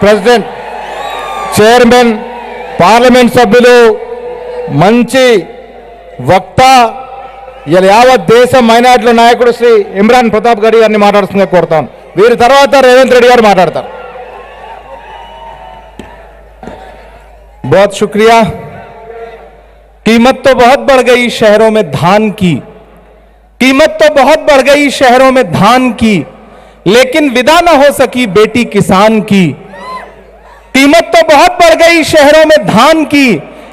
President, chairman, parliament సభ్యులు, మంచి వక్త, యావత్ దేశ మైనార్టీల నాయకుడు శ్రీ ఇమ్రాన్ ప్రతాప్ గడి గారిని మాట్లాడుతుందిగా కోరుతాను. వీరి తర్వాత రేవంత్ రెడ్డి గారు మాట్లాడతారు. बहुत शुक्रिया। कीमत तो बहुत बढ़ गई शहरों में धान की, कीमत तो बहुत बढ़ गई शहरों में धान की, लेकिन विदा न हो सकी बेटी किसान की। कीमत तो बहुत बढ़ गई शहरों में धान की,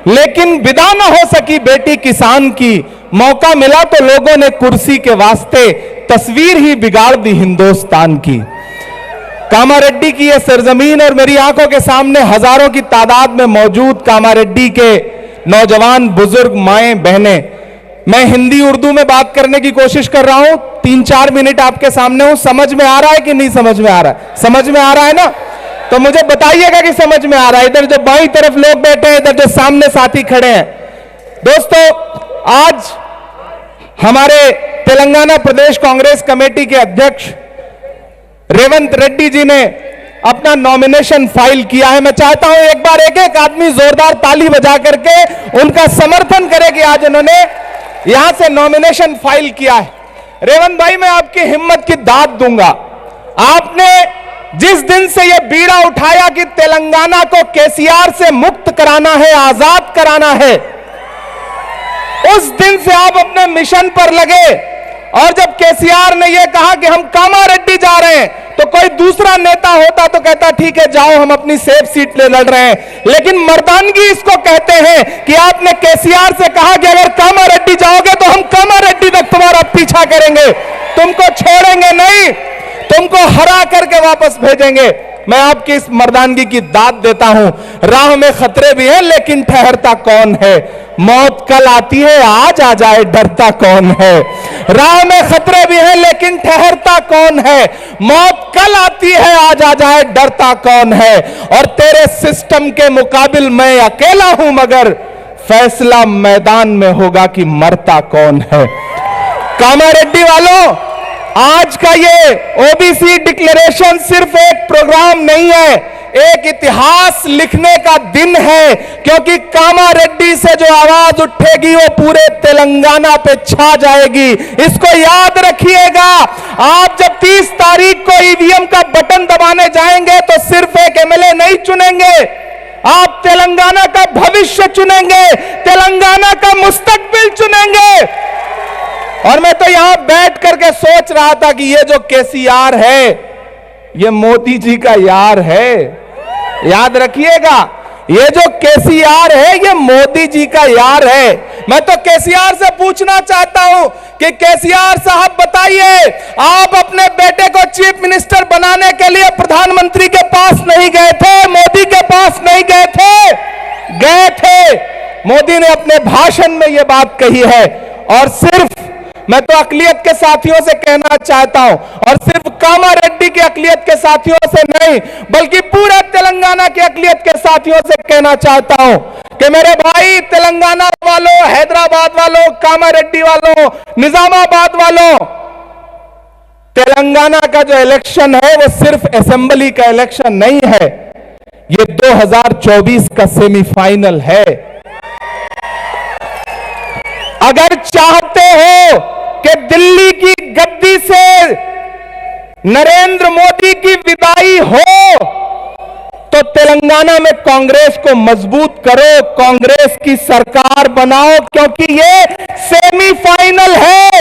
लेकिन विदा न हो सकी बेटी किसान की। मौका मिला तो लोगों ने कुर्सी के वास्ते तस्वीर ही बिगाड़ दी हिंदुस्तान की। कामारेड्डी की यह सरजमीन और मेरी आंखों के सामने हजारों की तादाद में मौजूद कामारेड्डी के नौजवान, बुजुर्ग, माएं, बहनें, मैं हिंदी उर्दू में बात करने की कोशिश कर रहा हूं। 3-4 मिनट आपके सामने हूं। समझ में आ रहा है कि नहीं समझ में आ रहा है? समझ में आ रहा है ना? तो मुझे बताइएगा कि समझ में आ रहा है। इधर जो बाईं तरफ लोग बैठे हैं, इधर जो सामने साथी खड़े हैं। दोस्तों, आज हमारे तेलंगाना प्रदेश कांग्रेस कमेटी के अध्यक्ष रेवंत रेड्डी जी ने अपना नॉमिनेशन फाइल किया है। मैं चाहता हूं एक बार एक एक आदमी जोरदार ताली बजा करके उनका समर्थन करे कि आज उन्होंने यहां से नॉमिनेशन फाइल किया है। रेवंत भाई, मैं आपकी हिम्मत की दाद दूंगा। आपने जिस दिन से यह बीड़ा उठाया कि तेलंगाना को केसीआर से मुक्त कराना है, आजाद कराना है, उस दिन से आप अपने मिशन पर लगे। और जब केसीआर ने यह कहा कि हम कामारेड्डी जा रहे हैं, तो कोई दूसरा नेता होता तो कहता ठीक है जाओ, हम अपनी सेफ सीट ले लड़ रहे हैं। लेकिन मर्दानगी इसको कहते हैं कि आपने केसीआर से कहा कि अगर कामारेड्डी जाओगे तो हम कामारेड्डी तक तुम्हारा पीछा करेंगे, तुमको छोड़ेंगे नहीं, तुमको हरा करके वापस भेजेंगे। मैं आपकी इस मर्दानगी की दाद देता हूं। राह में खतरे भी हैं, लेकिन ठहरता कौन है? मौत कल आती है, आज आ जाए डरता कौन है? राह में खतरे भी हैं, लेकिन ठहरता कौन है? मौत कल आती है, आज आ जाए डरता कौन है? और तेरे सिस्टम के मुकाबिल मैं अकेला हूं, मगर फैसला मैदान में होगा कि मरता कौन है। कामारेड्डी वालों, आज का ये ओबीसी डिक्लेरेशन सिर्फ एक प्रोग्राम नहीं है, एक इतिहास लिखने का दिन है। क्योंकि कामारेड्डी से जो आवाज उठेगी वो पूरे तेलंगाना पे छा जाएगी। इसको याद रखिएगा। आप जब 30 तारीख को ईवीएम का बटन दबाने जाएंगे तो सिर्फ एक एमएलए नहीं चुनेंगे, आप तेलंगाना का भविष्य चुनेंगे, तेलंगाना का मुस्तकबिल चुनेंगे। और मैं तो यहां बैठ करके सोच रहा था कि ये जो केसीआर है, ये मोदी जी का यार है। याद रखिएगा, ये जो केसीआर है, ये मोदी जी का यार है। मैं तो केसीआर से पूछना चाहता हूं कि केसीआर साहब बताइए, आप अपने बेटे को चीफ मिनिस्टर बनाने के लिए प्रधानमंत्री के पास नहीं गए थे, मोदी के पास नहीं गए थे? गए थे। मोदी ने अपने भाषण में यह बात कही है। और सिर्फ मैं तो अकलियत के साथियों से कहना चाहता हूं, और सिर्फ कामारेड्डी के अकलियत के साथियों से नहीं, बल्कि पूरे तेलंगाना के अकलियत के साथियों से कहना चाहता हूं कि मेरे भाई तेलंगाना वालों, हैदराबाद वालों, कामारेड्डी वालों, निजामाबाद वालों, तेलंगाना का जो इलेक्शन है वो सिर्फ असेंबली का इलेक्शन नहीं है, ये 2024 का सेमीफाइनल है। अगर चाहते हो कि दिल्ली की गद्दी से नरेंद्र मोदी की विदाई हो, तो तेलंगाना में कांग्रेस को मजबूत करो, कांग्रेस की सरकार बनाओ, क्योंकि ये सेमीफाइनल है।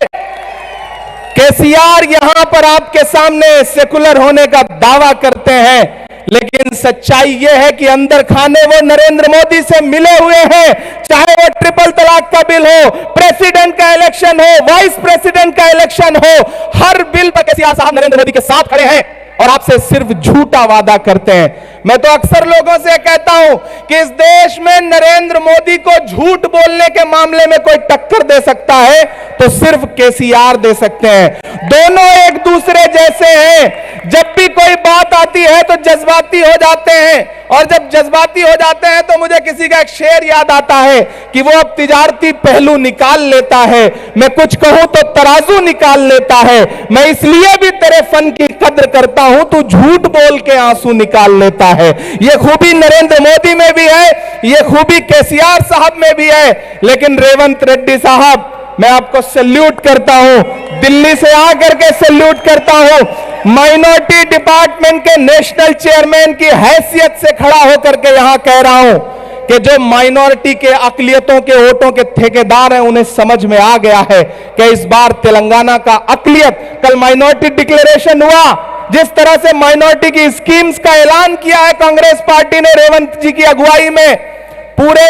केसीआर यहां पर आपके सामने सेकुलर होने का दावा करते हैं, लेकिन सच्चाई यह है कि अंदर खाने वो नरेंद्र मोदी से मिले हुए हैं। चाहे वो ट्रिपल तलाक का बिल हो, प्रेसिडेंट का इलेक्शन हो, वाइस प्रेसिडेंट का इलेक्शन हो, हर बिल पर केसीआर साहब नरेंद्र मोदी के साथ खड़े हैं और आपसे सिर्फ झूठा वादा करते हैं। मैं तो अक्सर लोगों से कहता हूं कि इस देश में नरेंद्र मोदी को झूठ बोलने के मामले में कोई टक्कर दे सकता है तो सिर्फ केसीआर दे सकते हैं। दोनों एक दूसरे जैसे हैं। जब भी कोई बात आती है तो जज्बाती हो जाते हैं और जब जज्बाती हो जाते हैं तो मुझे किसी का एक शेर याद आता है कि वो अब तिजारती पहलू निकाल लेता है, मैं कुछ कहूं तो तराजू निकाल लेता है, मैं इसलिए भी तेरे फन की कद्र करता हूं, तू झूठ बोल के आंसू निकाल लेता है। ये खूबी नरेंद्र मोदी में भी है, ये खूबी केसीआर साहब में भी है, लेकिन रेवंत रेड्डी साहब मैं आपको सैल्यूट करता हूं, दिल्ली से आकर के सैल्यूट करता हूं। माइनॉरिटी डिपार्टमेंट के नेशनल चेयरमैन की हैसियत से खड़ा होकर के यहां कह रहा हूं कि जो माइनॉरिटी के अकलियतों के वोटों के ठेकेदार हैं उन्हें समझ में आ गया है कि इस बार तेलंगाना का अकलियत, कल माइनॉरिटी डिक्लेरेशन हुआ, जिस तरह से माइनॉरिटी की स्कीम्स का ऐलान किया है कांग्रेस पार्टी ने रेवंत जी की अगुवाई में, पूरे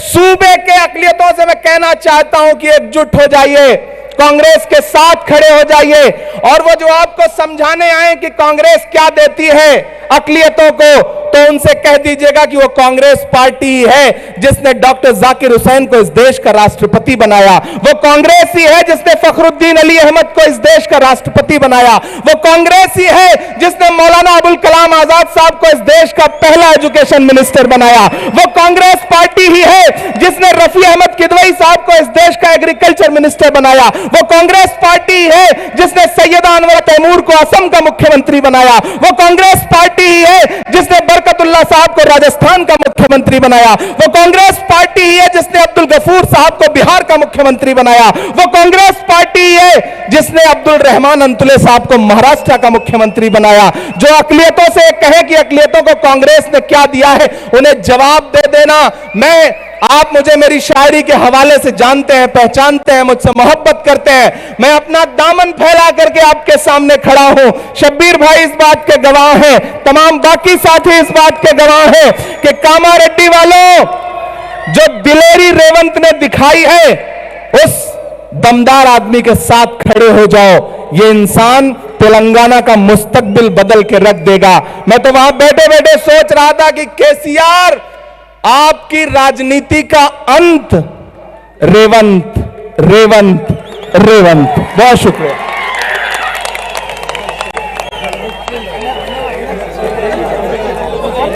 सूबे के अकलियतों से मैं कहना चाहता हूं कि एकजुट हो जाइए, कांग्रेस के साथ खड़े हो जाइए, और वो जो आपको समझाने आए कि कांग्रेस क्या देती है अकलियतों को, तो उनसे कह दीजिएगा कि वो कांग्रेस पार्टी ही है जिसने डॉक्टर जाकिर हुसैन को इस देश का राष्ट्रपति बनाया, वो कांग्रेस ही है जिसने फखरुद्दीन अली अहमद को इस देश का राष्ट्रपति बनाया, वो कांग्रेस ही है जिसने मौलाना अबुल कलाम आजाद साहब को इस देश का पहला एजुकेशन मिनिस्टर बनाया, वो कांग्रेस पार्टी ही है जिसने रफी अहमद किदवई साहब को इस देश का एग्रीकल्चर मिनिस्टर बनाया, वो कांग्रेस पार्टी है जिसने सैयदा अनवर तैमूर को असम का मुख्यमंत्री बनाया, वो कांग्रेस पार्टी ही है जिसने बरकतुल्लाह साहब को राजस्थान का मुख्यमंत्री बनाया, वो कांग्रेस पार्टी ही है जिसने अब्दुल गफूर साहब को बिहार का मुख्यमंत्री बनाया, वो कांग्रेस पार्टी ही है जिसने अब्दुल रहमान अंतुले साहब को महाराष्ट्र का मुख्यमंत्री बनाया। जो अकलियतों से कहे कि अकलियतों को कांग्रेस ने क्या दिया है, उन्हें जवाब दे देना। आप मुझे मेरी शायरी के हवाले से जानते हैं, पहचानते हैं, मुझसे मोहब्बत करते हैं, मैं अपना दामन फैला करके आपके सामने खड़ा हूं। शब्बीर भाई इस बात के गवाह हैं, तमाम बाकी साथी इस बात के गवाह हैं कि कामारेड्डी वालों, जो दिलेरी रेवंत ने दिखाई है, उस दमदार आदमी के साथ खड़े हो जाओ, ये इंसान तेलंगाना का मुस्तकबिल बदल के रख देगा। मैं तो वहां बैठे बैठे सोच रहा था कि केसीआर, आपकी राजनीति का अंत रेवंत रेवंत रेवंत। बहुत शुक्रिया।